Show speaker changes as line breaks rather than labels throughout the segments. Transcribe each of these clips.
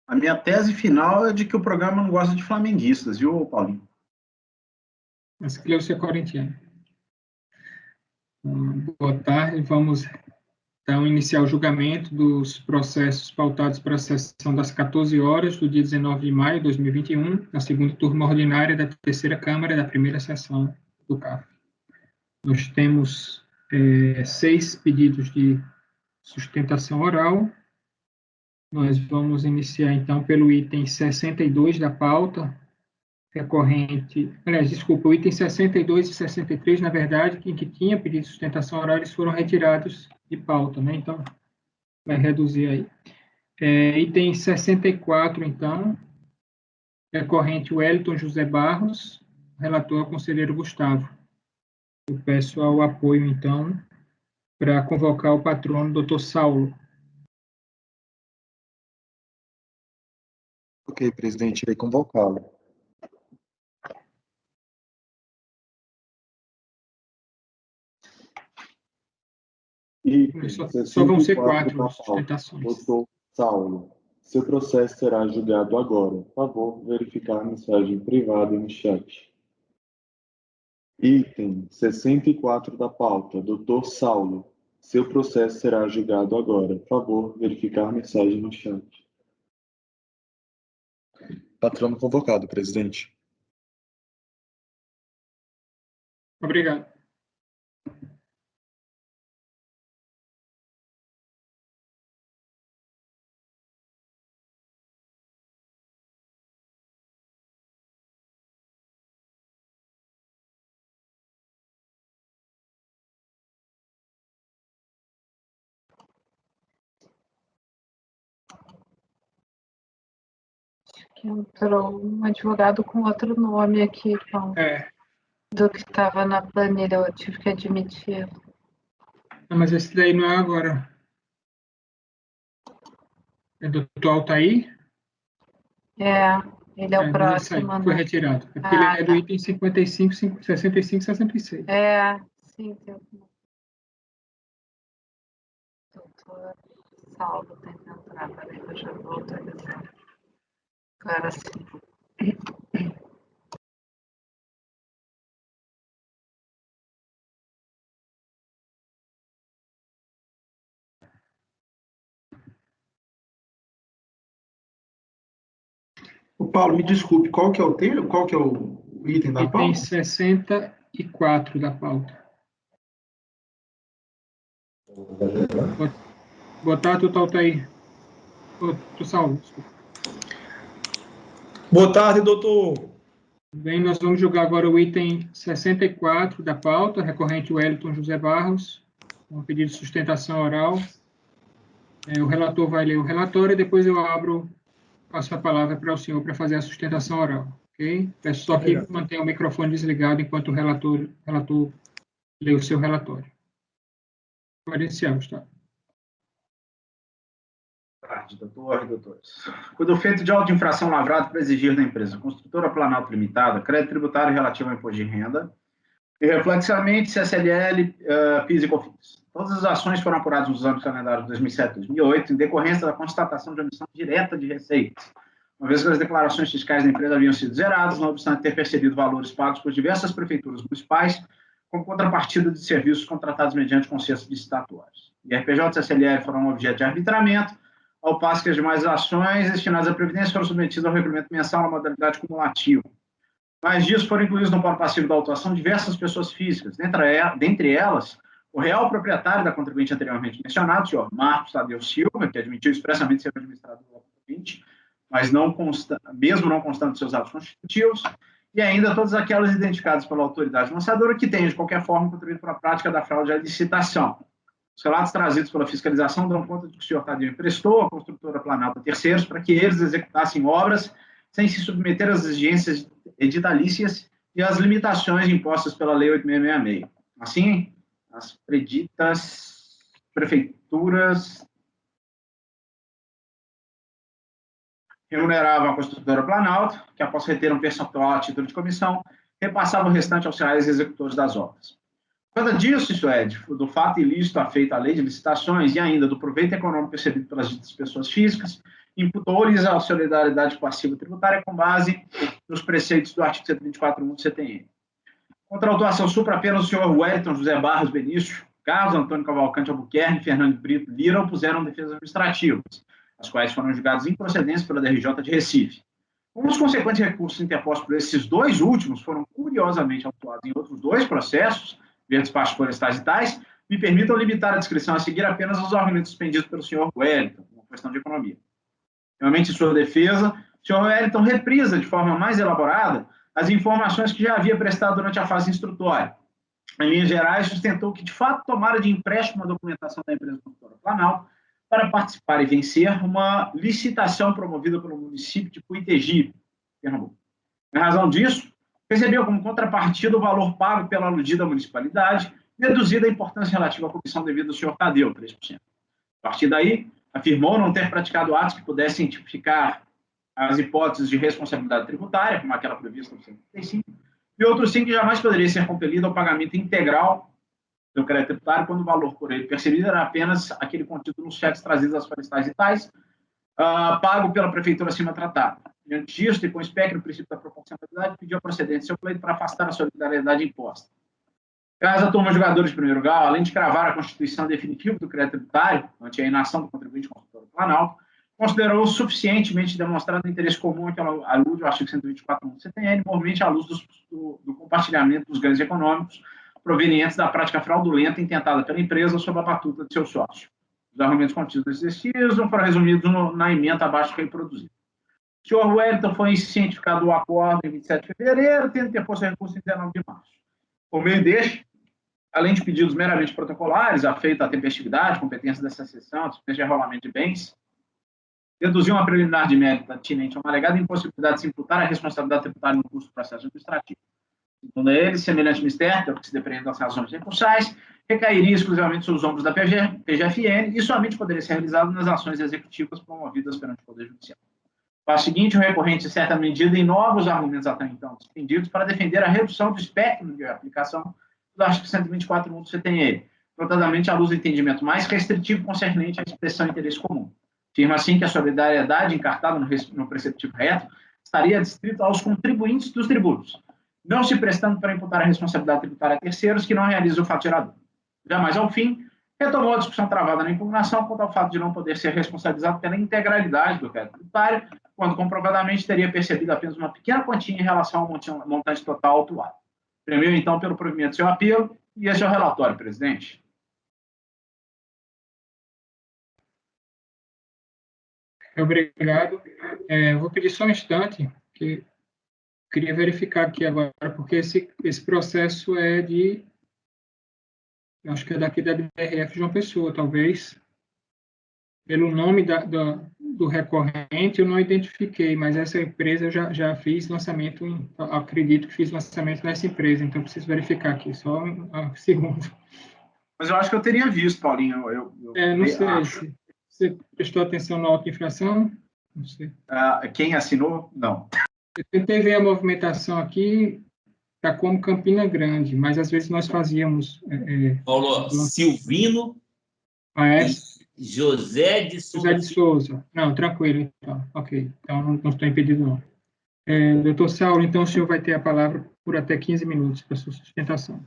A minha tese final é de que o programa não gosta de flamenguistas, viu, Paulinho?
Mas que você é corintiano. Boa tarde, vamos então iniciar o julgamento dos processos pautados para a sessão das 14 horas do dia 19 de maio de 2021, na segunda turma ordinária da terceira Câmara da primeira sessão do CAF. Nós temos 6 pedidos de sustentação oral. Nós vamos iniciar, então, pelo item 62 da pauta, recorrente, aliás, desculpa, o item 62 e 63, na verdade, que tinha pedido de sustentação oral, eles foram retirados de pauta, né? Então, vai reduzir aí. Item 64, então, recorrente Wellington José Barros, relator conselheiro Gustavo. Eu peço ao apoio, então, para convocar o patrono, doutor Saulo.
Ok, presidente, irei convocá-lo.
Só vão ser 4 sustentações.
Doutor Saulo, seu processo será julgado agora. Por favor, verificar a mensagem privada no chat. Item 64 da pauta. Doutor Saulo, seu processo será julgado agora. Por favor, verificar a mensagem no chat. Patrono convocado, presidente.
Obrigado.
Que entrou um advogado com outro nome aqui, então, do que estava na planilha, eu tive que admitir.
Não, mas esse daí não é agora. É do doutor Altair?
Ele é o próximo.
Foi retirado. É porque ele é do item 55, 65 e 66.
Sim. Doutor Saulo tem que entrar, peraí, eu já vou autorizar. Agora sim.
O Paulo, me desculpe, qual que é o tema? Qual que é o item da pauta?
Item 64 da pauta. Boa tarde, doutor Altair. Doutor Saulo, desculpa.
Boa tarde, doutor.
Bem, nós vamos julgar agora o item 64 da pauta, recorrente Wellington José Barros, um pedido de sustentação oral. O relator vai ler o relatório e depois eu passo a palavra para o senhor para fazer a sustentação oral, ok? Peço só que mantenha o microfone desligado enquanto o relator lê o seu relatório. Pode iniciar, Gustavo.
Boa tarde, doutor e doutores. Quando o feito de auto de infração lavrado para exigir da empresa Construtora Planalto Limitada crédito tributário relativo ao imposto de renda e, reflexamente, CSLL, PIS e COFINS. Todas as ações foram apuradas nos anos calendários de 2007 e 2008 em decorrência da constatação de omissão direta de receitas, uma vez que as declarações fiscais da empresa haviam sido zeradas, não obstante ter percebido valores pagos por diversas prefeituras municipais como contrapartida de serviços contratados mediante consenso licitatórios. IRPJ e CSLL foram objeto de arbitramento, ao passo que as demais ações destinadas à Previdência foram submetidas ao regulamento mensal na modalidade cumulativa. Mais disso, foram incluídos no polo passivo da autuação diversas pessoas físicas, dentre elas, o real proprietário da contribuinte anteriormente mencionado, o senhor Marcos Tadeu Silva, que admitiu expressamente ser administrador da contribuinte, mas mesmo não constando de seus atos constitutivos, e ainda todas aquelas identificadas pela autoridade lançadora que tenham, de qualquer forma, contribuído para a prática da fraude à licitação. Os relatos trazidos pela fiscalização dão conta de que o senhor Tadeu emprestou à construtora Planalto a terceiros para que eles executassem obras sem se submeter às exigências editalícias e às limitações impostas pela Lei 8666. Assim, as preditas prefeituras remuneravam a construtora Planalto, que após reter um percentual a título de comissão, repassava o restante aos reais executores das obras. Por causa disso, isso é, do fato ilícito afeito à lei de licitações e ainda do proveito econômico percebido pelas ditas pessoas físicas, imputou-lhes a solidariedade passiva tributária com base nos preceitos do artigo 124.1 do CTN. Contra a autuação supra apenas o senhor Wellington José Barros Benício, Carlos Antônio Cavalcante Albuquerque e Fernando Brito Lira opuseram defesas administrativas, as quais foram julgadas improcedentes pela DRJ de Recife. Como os consequentes recursos interpostos por esses dois últimos foram curiosamente autuados em outros dois processos, via despachos forestais e tais, me permitam limitar a descrição a seguir apenas aos argumentos suspendidos pelo senhor Wellington, uma questão de economia. Realmente, em sua defesa, o senhor Wellington reprisa de forma mais elaborada as informações que já havia prestado durante a fase instrutória. Em linhas gerais, sustentou que, de fato, tomara de empréstimo a documentação da empresa construtora Planalto para participar e vencer uma licitação promovida pelo município de Cuitegipe, Pernambuco. Em razão disso, recebeu como contrapartida o valor pago pela aludida municipalidade, reduzida a importância relativa à comissão devida do senhor Tadeu, 3%. A partir daí, afirmou não ter praticado atos que pudessem identificar as hipóteses de responsabilidade tributária, como aquela prevista no 135, e outros sim que jamais poderia ser compelido ao pagamento integral do crédito tributário quando o valor por ele percebido era apenas aquele contido nos cheques trazidos às florestais e tais, pago pela prefeitura acima tratada. Diante disso, e com o espectro do princípio da proporcionalidade, pediu a procedência do seu pleito para afastar a solidariedade imposta. Caso a turma de jogadores de primeiro grau, além de cravar a constituição definitiva do crédito tributário, ante a inação do contribuinte construtor Planalto, considerou suficientemente demonstrado o interesse comum que alude ao artigo 124 do CTN, mormente à luz do compartilhamento dos ganhos econômicos provenientes da prática fraudulenta intentada pela empresa sob a batuta de seu sócio. Os argumentos contidos nesses incisos foram resumidos na emenda abaixo que ele produziu. O senhor Wellington foi cientificado do acordo em 27 de fevereiro, tendo interposto recurso em 19 de março. Por meio deste, além de pedidos meramente protocolares, afeito à tempestividade, competência dessa sessão, dispensa de rolamento de bens, deduziu uma preliminar de mérito atinente a uma alegada impossibilidade de se imputar a responsabilidade tributária no curso do processo administrativo. Segundo ele, semelhante mistério, pelo que se depreende das razões recursais, recairia exclusivamente sobre os ombros da PGFN e somente poderia ser realizado nas ações executivas promovidas perante o Poder Judiciário. Para o seguinte, o recorrente, em certa medida, inova os argumentos até então defendidos para defender a redução do espectro de aplicação do artigo 124 do CTN, notadamente à luz do entendimento mais restritivo concernente à expressão interesse comum. Afirma assim que a solidariedade encartada no preceptivo reto estaria adstrita aos contribuintes dos tributos, não se prestando para imputar a responsabilidade tributária a terceiros que não realizam o fato gerador. Jamais, ao fim, retomou a discussão travada na impugnação quanto ao fato de não poder ser responsabilizado pela integralidade do crédito tributário, quando comprovadamente teria percebido apenas uma pequena quantia em relação ao montante total autuado. Premiou, então, pelo provimento do seu apelo, e esse é o relatório, presidente.
Obrigado. Vou pedir só um instante, que queria verificar aqui agora, porque esse processo é de, acho que é daqui da BRF João Pessoa, talvez. Pelo nome do recorrente, eu não identifiquei, mas essa empresa eu já fiz lançamento, acredito que fiz lançamento nessa empresa, então preciso verificar aqui, só um segundo.
Mas eu acho que eu teria visto, Paulinho.
Não sei se você prestou atenção na auto-infração? Não sei.
Quem assinou? Não.
Eu tentei ver a movimentação aqui, está como Campina Grande, mas às vezes nós fazíamos...
Paulo, Silvino José de Souza.
José de Souza. Não, tranquilo, então. Ok, então não estou impedido, não. Doutor Saulo, então o senhor vai ter a palavra por até 15 minutos para sua sustentação.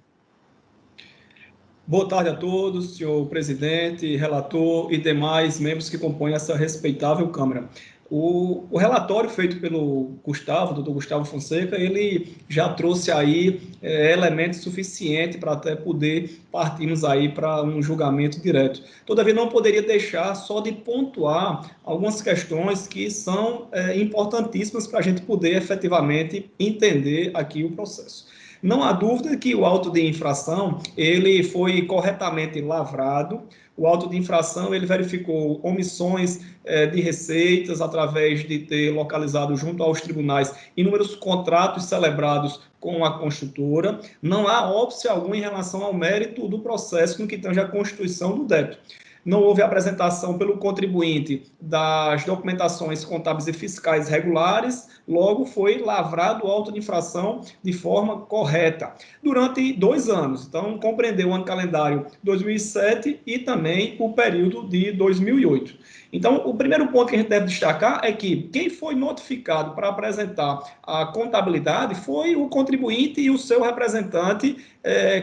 Boa tarde a todos, senhor presidente, relator e demais membros que compõem essa respeitável Câmara. O relatório feito pelo doutor Gustavo Fonseca, ele já trouxe aí elementos suficientes para até poder partirmos aí para um julgamento direto. Todavia, não poderia deixar só de pontuar algumas questões que são importantíssimas para a gente poder efetivamente entender aqui o processo. Não há dúvida que o auto de infração, ele foi corretamente lavrado. O auto de infração, ele verificou omissões de receitas através de ter localizado junto aos tribunais inúmeros contratos celebrados com a construtora. Não há óbice algum em relação ao mérito do processo no que tange a constituição do débito. não houve apresentação pelo contribuinte das documentações contábeis e fiscais regulares, logo foi lavrado o auto de infração de forma correta, durante 2 anos. Então, compreendeu o ano calendário 2007 e também o período de 2008. Então, o primeiro ponto que a gente deve destacar é que quem foi notificado para apresentar a contabilidade foi o contribuinte e o seu representante,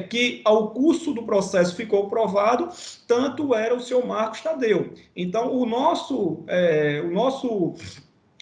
que ao curso do processo ficou provado, tanto era o senhor Marcos Tadeu. Então, o nosso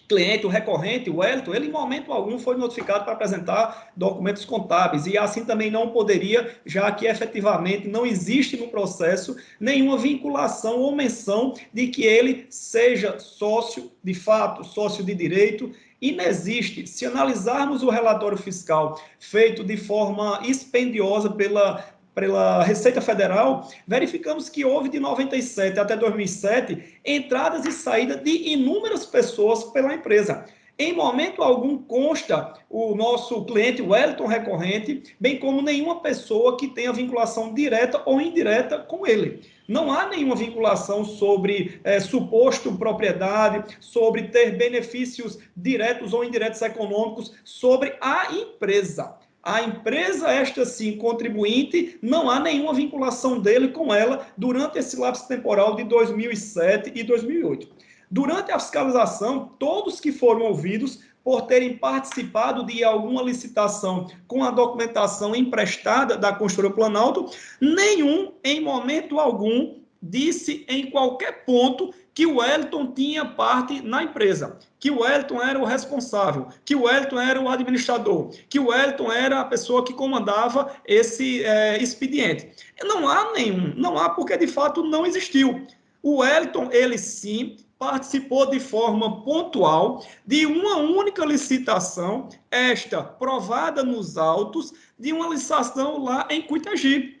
cliente, o recorrente, o Wellington, ele em momento algum foi notificado para apresentar documentos contábeis, e assim também não poderia, já que efetivamente não existe no processo nenhuma vinculação ou menção de que ele seja sócio de fato, sócio de direito. Inexiste. Se analisarmos o relatório fiscal feito de forma expendiosa pela Receita Federal, verificamos que houve de 97 até 2007 entradas e saídas de inúmeras pessoas pela empresa. Em momento algum consta o nosso cliente Wellington recorrente, bem como nenhuma pessoa que tenha vinculação direta ou indireta com ele. Não há nenhuma vinculação sobre suposto propriedade, sobre ter benefícios diretos ou indiretos econômicos sobre a empresa. A empresa, esta sim, contribuinte, não há nenhuma vinculação dele com ela durante esse lapso temporal de 2007 e 2008. Durante a fiscalização, todos que foram ouvidos por terem participado de alguma licitação com a documentação emprestada da Construtora Planalto, nenhum, em momento algum, disse em qualquer ponto que o Wellington tinha parte na empresa, que o Wellington era o responsável, que o Wellington era o administrador, que o Wellington era a pessoa que comandava esse expediente. Não há nenhum, não há, porque de fato não existiu. O Wellington, ele sim, participou de forma pontual de uma única licitação, esta provada nos autos, de uma licitação lá em Cuitagi.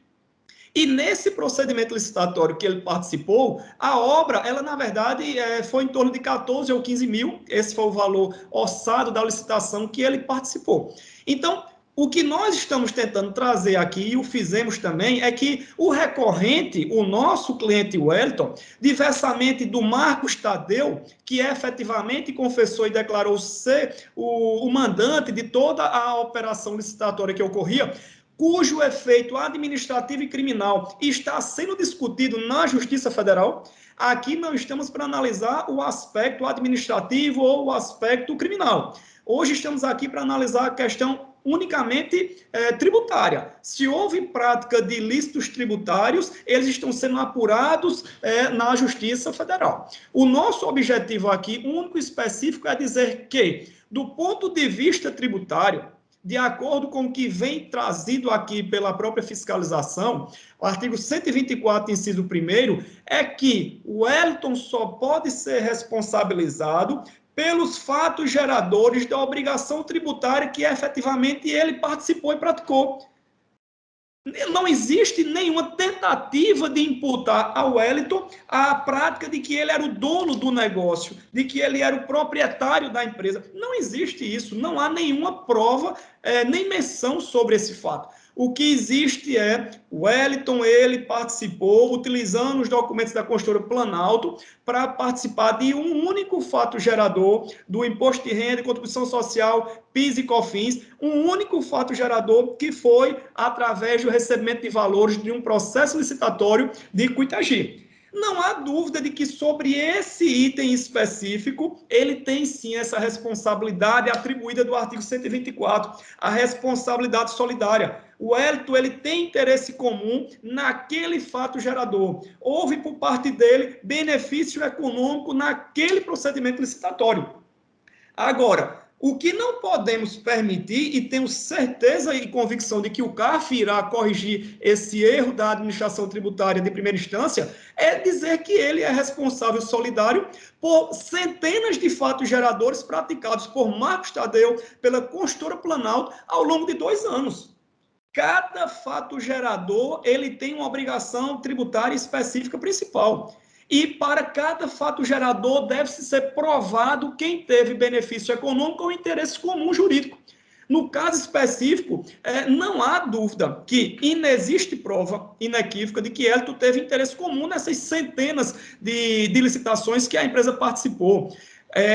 E nesse procedimento licitatório que ele participou, a obra, ela na verdade foi em torno de 14 ou 15 mil, esse foi o valor orçado da licitação que ele participou. Então, o que nós estamos tentando trazer aqui, e o fizemos também, é que o recorrente, o nosso cliente Wellington, diversamente do Marcos Tadeu, que efetivamente confessou e declarou ser o mandante de toda a operação licitatória que ocorria, cujo efeito administrativo e criminal está sendo discutido na Justiça Federal, aqui não estamos para analisar o aspecto administrativo ou o aspecto criminal. Hoje estamos aqui para analisar a questão unicamente tributária. Se houve prática de ilícitos tributários, eles estão sendo apurados na Justiça Federal. O nosso objetivo aqui, único e específico, é dizer que, do ponto de vista tributário, de acordo com o que vem trazido aqui pela própria fiscalização, o artigo 124, inciso 1º, é que o Wellington só pode ser responsabilizado pelos fatos geradores da obrigação tributária que efetivamente ele participou e praticou. Não existe nenhuma tentativa de imputar ao Wellington a prática de que ele era o dono do negócio, de que ele era o proprietário da empresa. Não existe isso, não há nenhuma prova, nem menção sobre esse fato. O que existe é o Wellington, ele participou, utilizando os documentos da Construtora Planalto, para participar de um único fato gerador do Imposto de Renda e Contribuição Social, PIS e COFINS, um único fato gerador que foi através do recebimento de valores de um processo licitatório de Cuitagi. Não há dúvida de que sobre esse item específico, ele tem sim essa responsabilidade atribuída do artigo 124, a responsabilidade solidária. O Wellington, ele tem interesse comum naquele fato gerador. Houve por parte dele benefício econômico naquele procedimento licitatório. Agora, o que não podemos permitir, e tenho certeza e convicção de que o CARF irá corrigir esse erro da administração tributária de primeira instância, é dizer que ele é responsável solidário por centenas de fatos geradores praticados por Marcos Tadeu, pela Construtora Planalto, ao longo de 2 anos. Cada fato gerador, ele tem uma obrigação tributária específica principal. E para cada fato gerador deve-se ser provado quem teve benefício econômico ou interesse comum jurídico. No caso específico, não há dúvida que inexiste prova inequívoca de que Hélito teve interesse comum nessas centenas de licitações que a empresa participou.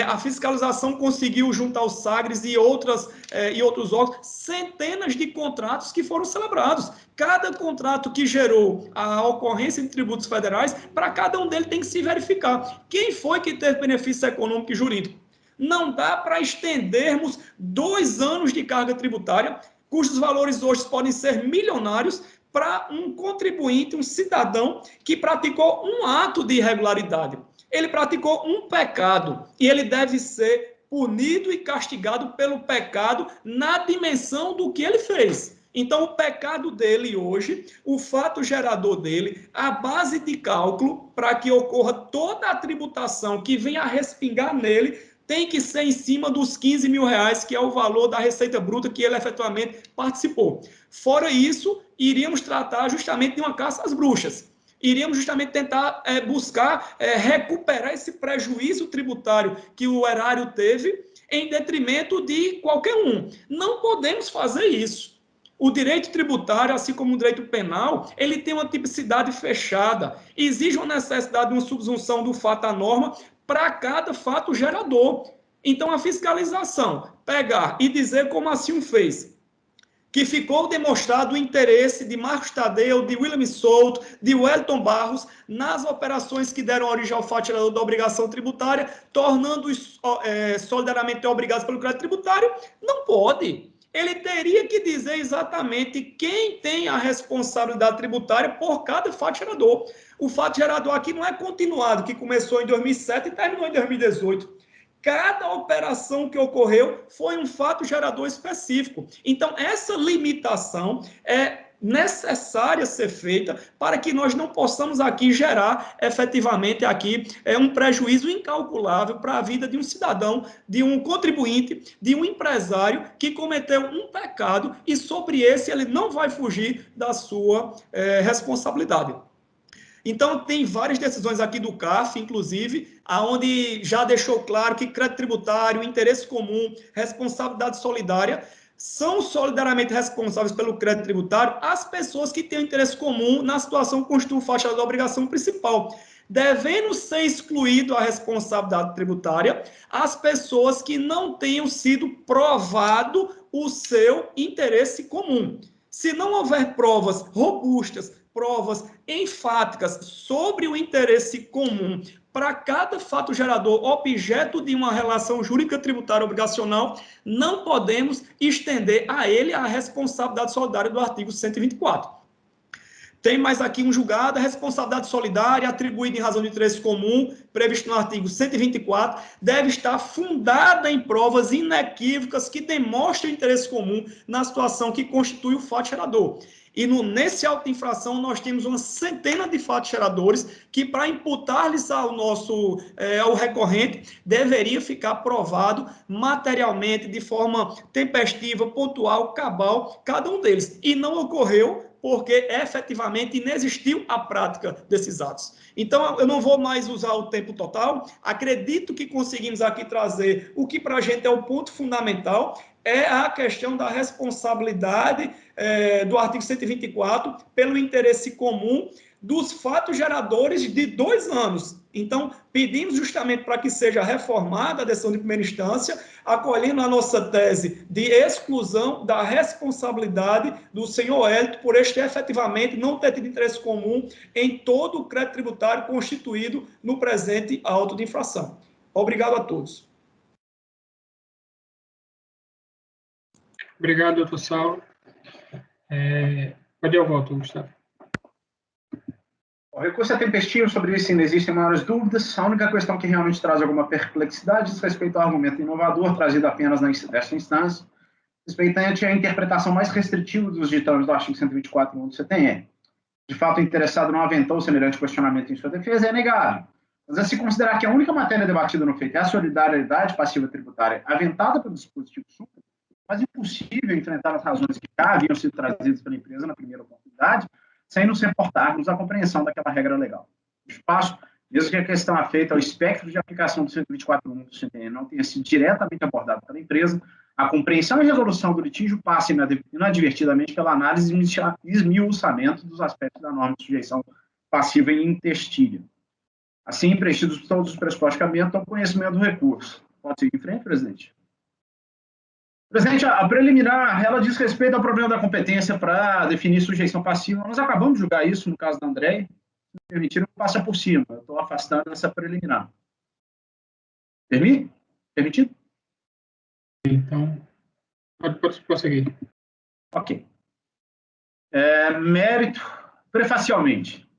A fiscalização conseguiu, junto ao Sagres e outros órgãos, centenas de contratos que foram celebrados. Cada contrato que gerou a ocorrência de tributos federais, para cada um deles tem que se verificar quem foi que teve benefício econômico e jurídico. Não dá para estendermos 2 anos de carga tributária, cujos valores hoje podem ser milionários, para um contribuinte, um cidadão que praticou um ato de irregularidade. Ele praticou um pecado e ele deve ser punido e castigado pelo pecado na dimensão do que ele fez. Então, o pecado dele hoje, o fato gerador dele, a base de cálculo para que ocorra toda a tributação que venha a respingar nele, tem que ser em cima dos 15 mil reais, que é o valor da receita bruta que ele efetivamente participou. Fora isso, iríamos tratar justamente de uma caça às bruxas. Iríamos justamente tentar buscar recuperar esse prejuízo tributário que o erário teve em detrimento de qualquer um. Não podemos fazer isso. O direito tributário, assim como o direito penal, ele tem uma tipicidade fechada. Exige uma necessidade de uma subsunção do fato à norma para cada fato gerador. Então, a fiscalização, pegar e dizer como assim o fez, que ficou demonstrado o interesse de Marcos Tadeu, de William Souto, de Wellington Barros, nas operações que deram origem ao fato gerador da obrigação tributária, tornando-os solidariamente obrigados pelo crédito tributário, não pode. Ele teria que dizer exatamente quem tem a responsabilidade tributária por cada fato gerador. O fato gerador aqui não é continuado, que começou em 2007 e terminou em 2018. Cada operação que ocorreu foi um fato gerador específico. Então, essa limitação é necessária ser feita para que nós não possamos aqui gerar efetivamente aqui um prejuízo incalculável para a vida de um cidadão, de um contribuinte, de um empresário que cometeu um pecado e sobre esse ele não vai fugir da sua responsabilidade. Então, tem várias decisões aqui do CARF, inclusive, onde já deixou claro que crédito tributário, interesse comum, responsabilidade solidária, são solidariamente responsáveis pelo crédito tributário as pessoas que têm um interesse comum na situação que constitui o fato da obrigação principal, devendo ser excluído a responsabilidade tributária as pessoas que não tenham sido provado o seu interesse comum. Se não houver provas robustas, provas enfáticas sobre o interesse comum para cada fato gerador objeto de uma relação jurídica tributária obrigacional, não podemos estender a ele a responsabilidade solidária do artigo 124. Tem mais aqui um julgado, a responsabilidade solidária atribuída em razão de interesse comum, previsto no artigo 124, deve estar fundada em provas inequívocas que demonstrem interesse comum na situação que constitui o fato gerador. E nesse auto de infração nós temos uma centena de fatos geradores que, para imputar-lhes ao recorrente, deveria ficar provado materialmente, de forma tempestiva, pontual, cabal, cada um deles. E não ocorreu porque efetivamente inexistiu a prática desses atos. Então, eu não vou mais usar o tempo total. Acredito que conseguimos aqui trazer o que para a gente é o ponto fundamental, é a questão da responsabilidade do artigo 124 pelo interesse comum dos fatos geradores de 2 anos. Então, pedimos justamente para que seja reformada a decisão de primeira instância, acolhendo a nossa tese de exclusão da responsabilidade do senhor Hélito por este efetivamente não ter tido interesse comum em todo o crédito tributário constituído no presente auto de infração. Obrigado a todos.
Obrigado, doutor Saulo. Pode ir ao voto, Gustavo.
O recurso é tempestivo, sobre isso ainda existem maiores dúvidas. A única questão que realmente traz alguma perplexidade diz respeito ao argumento inovador trazido apenas nesta instância, respeitante à interpretação mais restritiva dos ditames do artigo 124 do CTN. De fato, o interessado não aventou semelhante questionamento em sua defesa, é negável. Mas a se considerar que a única matéria debatida no feito é a solidariedade passiva tributária aventada pelo dispositivo supra, mas impossível enfrentar as razões que já haviam sido trazidas pela empresa na primeira oportunidade, sem nos reportarmos à compreensão daquela regra legal. De espaço, mesmo que a questão afeita ao espectro de aplicação do 124.1 do CTN não tenha sido diretamente abordado pela empresa, A compreensão e resolução do litígio passa inadvertidamente pela análise e esmiuçamento dos aspectos da norma de sujeição passiva e intestíria. Assim, preenchidos todos os pressupostos que aumentam o conhecimento do recurso. Pode seguir em frente, presidente? Presidente, a preliminar, ela diz respeito ao problema da competência para definir sujeição passiva. Nós acabamos de julgar isso no caso da Andréia. Se me permitiram, passa por cima. Eu estou afastando essa preliminar. Permitido?
Então, pode prosseguir.
Ok. Mérito, prefacialmente.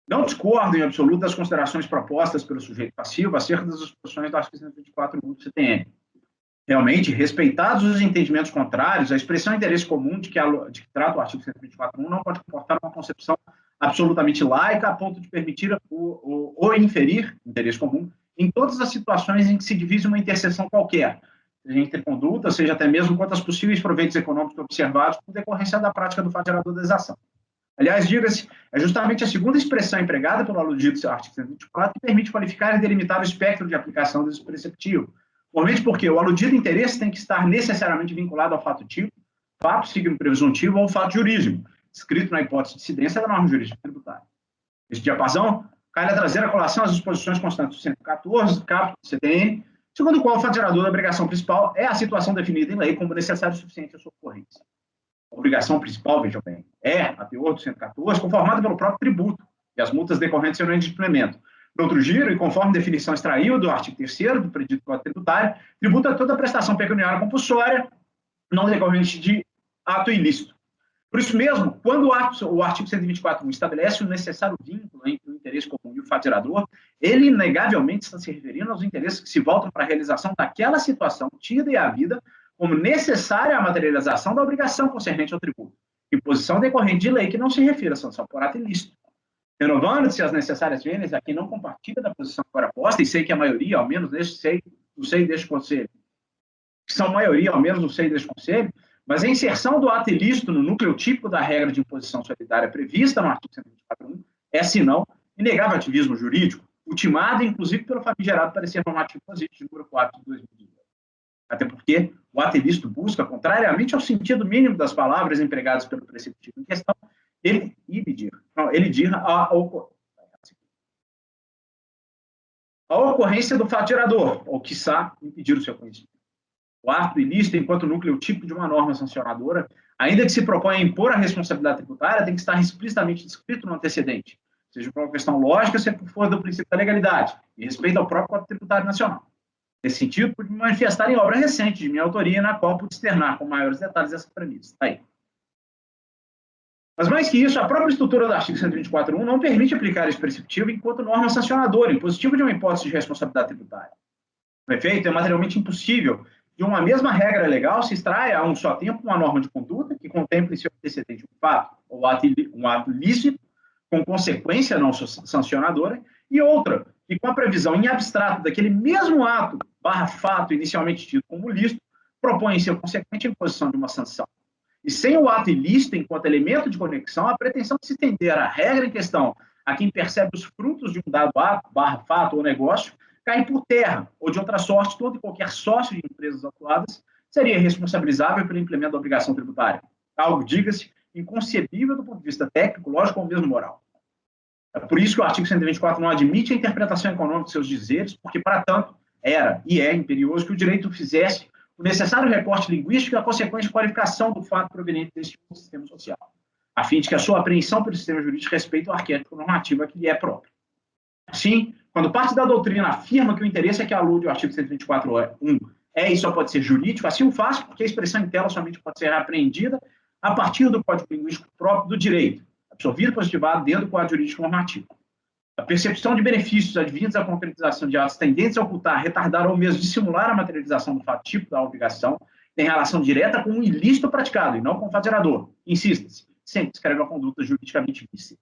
Não discordo em absoluto das considerações propostas pelo sujeito passivo acerca das disposições do artigo 124 do CTN. Realmente, respeitados os entendimentos contrários, a expressão interesse comum de que trata o artigo 124.1 não pode comportar uma concepção absolutamente laica a ponto de permitir ou inferir interesse comum em todas as situações em que se divise uma interseção qualquer, seja entre conduta, seja até mesmo quanto aos possíveis proveitos econômicos observados por decorrência da prática do fato gerador da exação. Aliás, diga-se, é justamente a segunda expressão empregada pelo aludido artigo 124 que permite qualificar e delimitar o espectro de aplicação desse preceptivo. Normalmente porque o aludido interesse tem que estar necessariamente vinculado ao fato tipo, fato, signo presuntivo ou fato jurídico, escrito na hipótese de incidência da norma jurídica tributária. Este diapasão cai a trazer a colação às disposições constantes do 114, caput do CTN, segundo o qual o fato gerador da obrigação principal é a situação definida em lei como necessário e suficiente à sua ocorrência. A obrigação principal, veja bem, é a teor do 114, conformada pelo próprio tributo e as multas decorrentes serão de implemento. No outro giro, e conforme definição extraída do artigo 3º do predito do Código Tributário, tributa toda a prestação pecuniária compulsória não decorrente de ato ilícito. Por isso mesmo, quando o artigo 124.1 estabelece o necessário vínculo entre o interesse comum e o fato gerador, ele inegavelmente está se referindo aos interesses que se voltam para a realização daquela situação tida e havida como necessária à materialização da obrigação concernente ao tributo, imposição decorrente de lei que não se refira à sanção por ato ilícito. Renovando-se as necessárias vênias, aqui não compartilha da posição agora posta, e sei que a maioria, ao menos no seio deste conselho, que são maioria, ao menos no seio deste conselho, mas a inserção do ato ilícito no núcleo típico da regra de imposição solidária prevista no artigo 124.1 é, senão, inegável ativismo jurídico, ultimado, inclusive, pelo famigerado parecer normativo positivo número 4 de 2018. Até porque o ato ilícito busca, contrariamente ao sentido mínimo das palavras empregadas pelo preceptivo em questão, ele dirá a ocorrência do fato gerador, ou, quiçá, impedir o seu conhecimento. O ato ilícito, enquanto núcleo típico de uma norma sancionadora, ainda que se proponha a impor a responsabilidade tributária, tem que estar explicitamente descrito no antecedente, seja por uma questão lógica, seja por força do princípio da legalidade, e respeito ao próprio Código Tributário Nacional. Nesse sentido, pude me manifestar em obra recente de minha autoria, na qual pude externar com maiores detalhes essa premissa. Está aí. Mas mais que isso, a própria estrutura do artigo 124.1 não permite aplicar esse preceptivo enquanto norma sancionadora, impositiva de uma hipótese de responsabilidade tributária. No efeito, é materialmente impossível de uma mesma regra legal se extraia a um só tempo uma norma de conduta que contemple em seu antecedente um fato ou um ato ilícito, com consequência não sancionadora, e outra, que com a previsão em abstrato daquele mesmo ato /fato inicialmente tido como lícito, propõe em seu consequente a imposição de uma sanção. E sem o ato ilícito enquanto elemento de conexão, a pretensão de se estender a regra em questão a quem percebe os frutos de um dado ato, /fato ou negócio, cai por terra, ou de outra sorte, todo e qualquer sócio de empresas atuadas seria responsabilizável pelo implemento da obrigação tributária. Algo, diga-se, inconcebível do ponto de vista técnico, lógico ou mesmo moral. É por isso que o artigo 124 não admite a interpretação econômica de seus dizeres, porque, para tanto, era e é imperioso que o direito fizesse o necessário recorte linguístico e a consequente qualificação do fato proveniente deste sistema social, a fim de que a sua apreensão pelo sistema jurídico respeite o arquétipo normativo a que lhe é próprio. Assim, quando parte da doutrina afirma que o interesse é que alude ao artigo 124.1 e só pode ser jurídico, assim o faz porque a expressão em tela somente pode ser apreendida a partir do código linguístico próprio do direito, absorvido e positivado dentro do quadro jurídico normativo. A percepção de benefícios advindos à concretização de atos tendentes a ocultar, retardar ou mesmo dissimular a materialização do fato tipo da obrigação tem relação direta com um ilícito praticado e não com o fato gerador. Insista-se, sempre descreve a conduta juridicamente ilícita.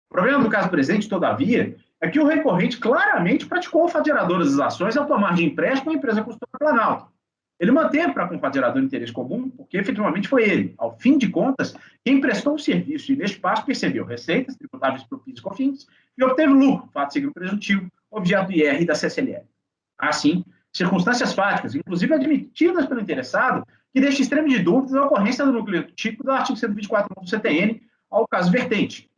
O problema do caso presente, todavia, é que o recorrente claramente praticou o fato gerador das ações ao tomar de empréstimo a empresa Custódia Planalto. Ele manteve para com o fato gerador interesse comum, porque efetivamente foi ele, ao fim de contas, quem prestou o serviço e, neste passo, percebeu receitas tributáveis por PIS e COFINS e obteve lucro, fato signo presuntivo, objeto do IR e da CCLL. Assim, circunstâncias fáticas, inclusive admitidas pelo interessado, que deixa extremo de dúvidas a ocorrência do núcleo típico do artigo 124 do CTN ao caso vertente.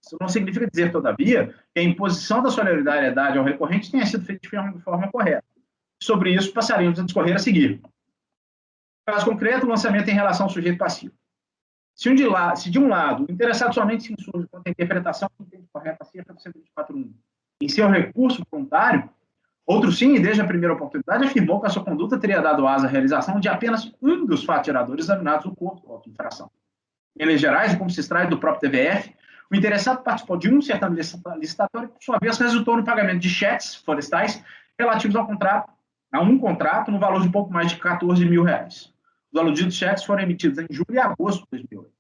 Isso não significa dizer, todavia, que a imposição da solidariedade ao recorrente tenha sido feita de forma correta. Sobre isso, passaremos a discorrer a seguir. Caso concreto, o lançamento em relação ao sujeito passivo. Se de um lado, o interessado somente se insurge contra a interpretação que entende correta acerca do 124.1 em seu recurso voluntário, outro sim, desde a primeira oportunidade, afirmou que a sua conduta teria dado asa à realização de apenas um dos fatos geradores examinados no corpo do auto de infração. Em leis gerais, como se extrai do próprio TVF, o interessado participou de um certame licitatório que, por sua vez, resultou no pagamento de cheques florestais relativos a um contrato no valor de pouco mais de R$14.000. Os aludidos cheques foram emitidos em julho e agosto de 2008.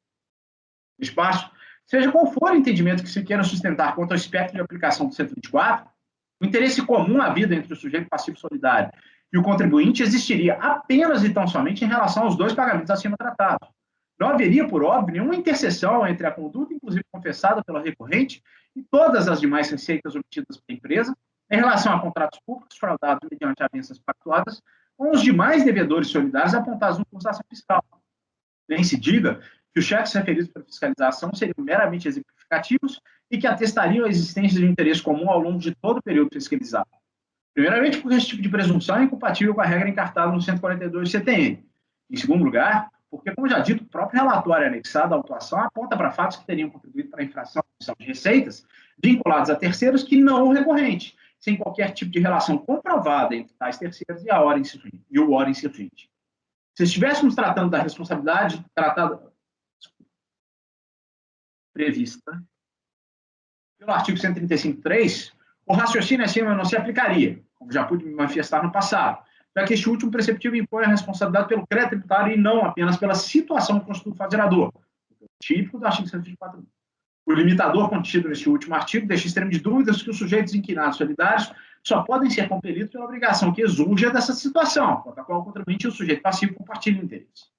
No espaço, seja qual for o entendimento que se queira sustentar quanto ao espectro de aplicação do 124, o interesse comum à vida entre o sujeito passivo solidário e o contribuinte existiria apenas e tão somente em relação aos dois pagamentos acima tratados. Não haveria, por óbvio, nenhuma interseção entre a conduta, inclusive confessada pela recorrente, e todas as demais receitas obtidas pela empresa em relação a contratos públicos fraudados mediante avanças pactuadas com os demais devedores solidários apontados no curso da ação fiscal. Nem se diga que os cheques referidos para fiscalização seriam meramente exemplificativos e que atestariam a existência de um interesse comum ao longo de todo o período fiscalizado. Primeiramente, porque esse tipo de presunção é incompatível com a regra encartada no 142 do CTN. Em segundo lugar, porque, como já dito, o próprio relatório anexado à autuação aponta para fatos que teriam contribuído para a infração de receitas vinculados a terceiros que não o recorrente, sem qualquer tipo de relação comprovada entre tais terceiros e o ora insurgente. Se estivéssemos tratando da responsabilidade prevista pelo artigo 135.3, o raciocínio acima não se aplicaria, como já pude me manifestar no passado, já que este último preceptivo impõe a responsabilidade pelo crédito tributário e não apenas pela situação que constitui o fato gerador, típico do artigo 124. O limitador contido neste último artigo deixa extremo de dúvidas que os sujeitos inquinados solidários só podem ser compelidos pela obrigação que exulja dessa situação, contra a qual o contribuinte e o sujeito passivo compartilham interesse.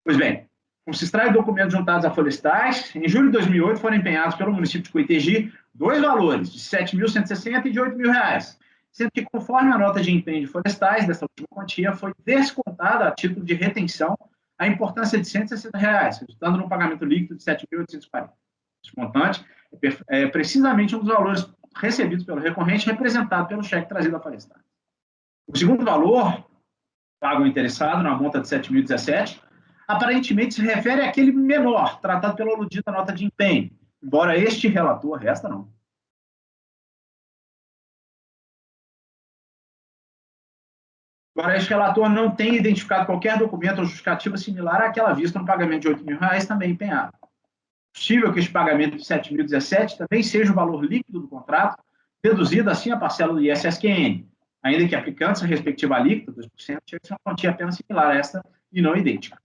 Pois bem, como se extrai documentos juntados a florestais, em julho de 2008 foram empenhados pelo município de Coitegi dois valores, de R$7.160 e de R$8.000, sendo que, conforme a nota de empenho de florestais, dessa última quantia foi descontada a título de retenção a importância de R$160, resultando no pagamento líquido de R$7.840. Esse montante é precisamente um dos valores recebidos pelo recorrente, representado pelo cheque trazido à florestais. O segundo valor, pago ao interessado, na monta de R$7.017, aparentemente se refere àquele menor, tratado pela aludida nota de empenho, embora este relator, resta não. Agora, este relator não tem identificado qualquer documento ou justificativa similar àquela vista no pagamento de R$8.000 também empenhado. É possível que este pagamento de R$7.017 também seja o valor líquido do contrato, deduzido assim a parcela do ISSQN, ainda que aplicando-se a respectiva alíquota, 2%, chega a uma quantia apenas similar a esta e não idêntica.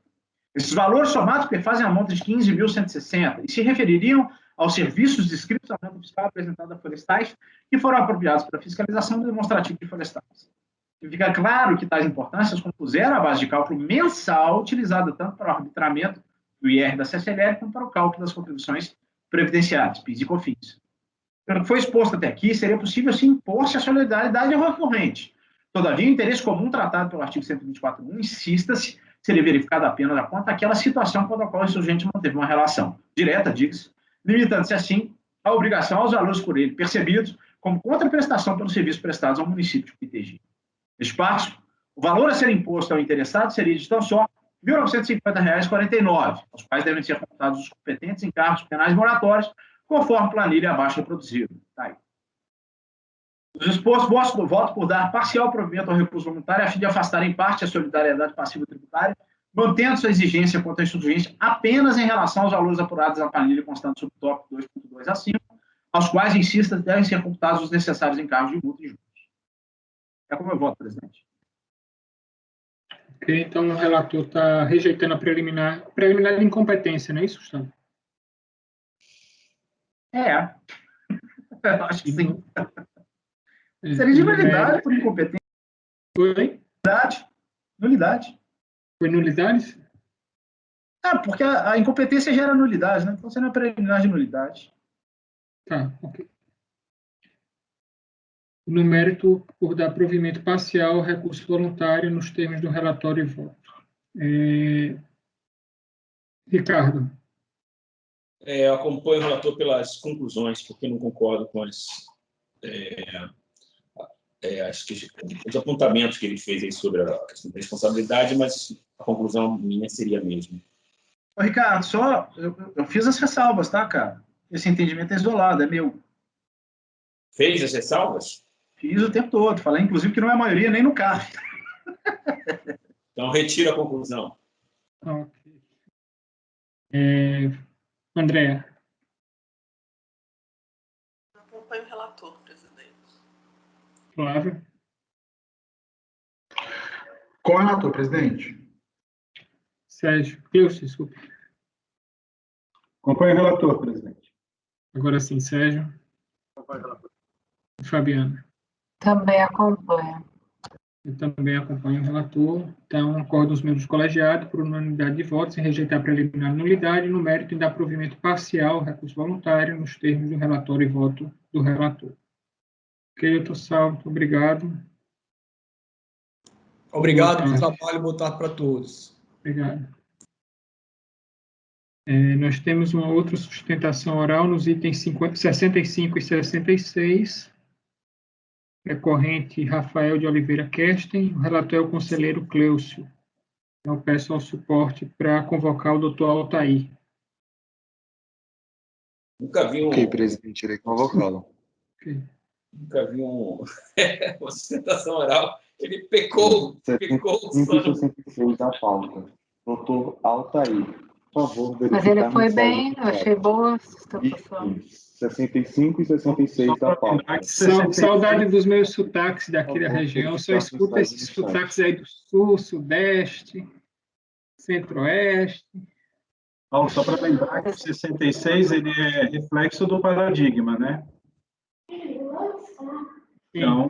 Esses valores somados fazem a monta de R$15.160 e se refeririam aos serviços descritos na nota fiscal apresentada a florestais que foram apropriados para a fiscalização do demonstrativo de florestais. Fica claro que tais importâncias compuseram a base de cálculo mensal utilizada tanto para o arbitramento do IR da CCLL como para o cálculo das contribuições previdenciárias, PIS e COFINS. Pelo que foi exposto até aqui, seria possível se impor-se a solidariedade ao recorrente. Todavia, o interesse comum tratado pelo artigo 124.1, insista-se, seria verificado apenas a quanto àquela situação contra a qual o insurgente manteve uma relação direta, diga-se, limitando-se assim a obrigação aos valores por ele percebidos como contraprestação pelos serviços prestados ao município de Coitegi. Neste passo, o valor a ser imposto ao interessado seria de tão só R$ 1.950,49, aos quais devem ser computados os competentes encargos penais moratórios, conforme planilha abaixo reproduzida. Tá aí. Os expostos, voto por dar parcial provimento ao recurso voluntário a fim de afastar em parte a solidariedade passiva tributária, mantendo sua exigência quanto à insurgência apenas em relação aos valores apurados na planilha constante sob o tópico 2.2 acima, aos quais, insista, devem ser computados os necessários encargos de multa e juros. É como eu voto, presidente.
Ok, então o relator está rejeitando a preliminar de incompetência, não é isso, Gustavo?
Eu acho que sim. Seria de nulidade por incompetência.
Foi?
Nulidade.
Foi nulidade?
Porque a incompetência gera nulidade, né? Então você não é preliminar de nulidade.
Tá, ok. no mérito por dar provimento parcial ao recurso voluntário nos termos do relatório e voto. Ricardo.
Acompanho o relator pelas conclusões, porque não concordo com os apontamentos que ele fez aí sobre a questão da responsabilidade, mas a conclusão minha seria a mesma.
Ô, Ricardo, eu fiz as ressalvas, tá, cara? Esse entendimento é isolado, é meu.
Fez as ressalvas?
Fiz o tempo todo. Falei, inclusive, que não é a maioria nem no CARF.
Então, retiro a conclusão.
Ok. Andréa.
Acompanho o relator, presidente.
Flávio.
Com o relator, presidente.
Sérgio. Cleucio, desculpa.
Acompanho o relator, presidente.
Agora sim, Sérgio.
Acompanho o relator.
Fabiana.
Também acompanho.
Eu também acompanho o relator. Então, acordo os membros colegiados por unanimidade de votos em rejeitar a preliminar nulidade no mérito em dar provimento parcial ao recurso voluntário nos termos do relatório e voto do relator. Ok, doutor Salvo, muito obrigado.
Obrigado pelo trabalho, boa tarde para todos.
Obrigado. Nós temos uma outra sustentação oral nos itens 65 e 66. Recorrente Rafael de Oliveira Kesten, o relator é o conselheiro Cleucio. Então, peço ao suporte para convocar o doutor Altair.
Nunca vi
Ok, presidente, irei convocá-lo.
Okay.
Nunca vi uma sustentação oral. Ele pecou.
65 da pauta. Doutor Altair, por favor, verificar.
Mas ele foi bem, eu achei boa a sustentação.
65 e 66 da pauta.
Saudade dos meus sotaques daqui da região. Eu só escuto esses sotaques aí do sul, sudeste, centro-oeste.
Paulo, só para lembrar que o 66 ele é reflexo do paradigma, né? Então,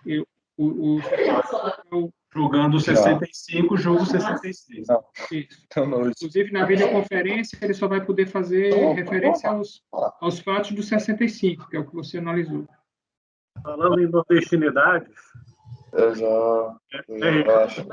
julgando o 65, julgo o 66.
Inclusive, na videoconferência, ele só vai poder fazer referência aos fatos do 65, que é o que você analisou.
Falando em nordestinidades,
eu já acho.